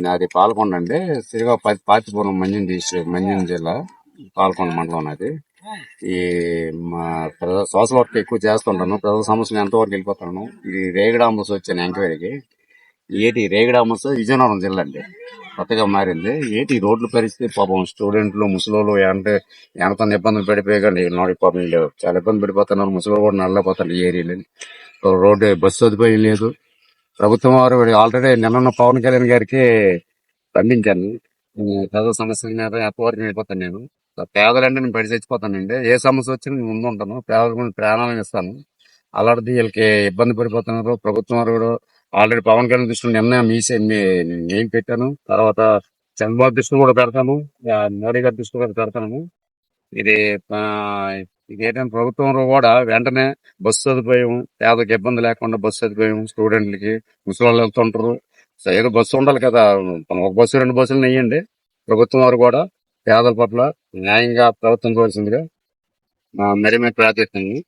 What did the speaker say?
నాది పాలకొండ అండి. శ్రీగా పాతిపురం మంజం జిల్లా పాలకొండ మండలం నాది. ఈ మా సోషల్ వర్క్ ఎక్కువ చేస్తుంటాను. ప్రజల సమస్యలు ఎంతవరకు వెళ్ళిపోతాను. ఈ రేగడి అంబుస్ వచ్చాను ఎంక్వైరీకి. రేగడి అంబుస్ విజయనగరం జిల్లా అండి, కొత్తగా మారింది. రోడ్ల పరిస్థితి పాపం స్టూడెంట్లు ముసలోళ్ళు అంటే ఎంత ఇబ్బందులు పడిపోయాకండి. పాపం లేవు, చాలా ఇబ్బంది పడిపోతున్నారు. ముసలోళ్ళు కూడా నల్లపోతారు ఈ ఏరియాలో. రోడ్డు బస్సు సదుపాయం లేదు. ప్రభుత్వం వారు ఆల్రెడీ నిన్న పవన్ కళ్యాణ్ గారికి స్పందించాను. ప్రజల సమస్యల మీద ఎంతవరకు వెళ్ళిపోతాను నేను. పేదలంటే నేను పడి చచ్చిపోతానండి. ఏ సమస్య వచ్చినా నేను ముందు ఉంటాను. పేదలకు ప్రాణాలను ఇస్తాను. అలాంటిది వీళ్ళకి ఇబ్బంది పడిపోతున్నారు. ప్రభుత్వం వారు కూడా ఆల్రెడీ పవన్ కళ్యాణ్ దృష్టిలో నిన్న నేను పెట్టాను. తర్వాత చంద్రబాబు దృష్టిలో కూడా పెడతాను. మోడీ గారి దృష్టిలో కూడా పెడతాను. ఇది ఇదేంటంటే ప్రభుత్వం కూడా వెంటనే బస్సు సదుపాయం, పేదలకు ఇబ్బంది లేకుండా బస్సు సదుపాయం, స్టూడెంట్లకి ముసలి వెళ్తుంటారు. ఏదో బస్సు ఉండాలి కదా, ఒక బస్సు 2 బస్సులు నెయ్యండి. ప్రభుత్వం వారు కూడా పేదల పట్ల న్యాయంగా ప్రవర్తించవలసిందిగా మరి ప్రార్థిస్తున్నాను.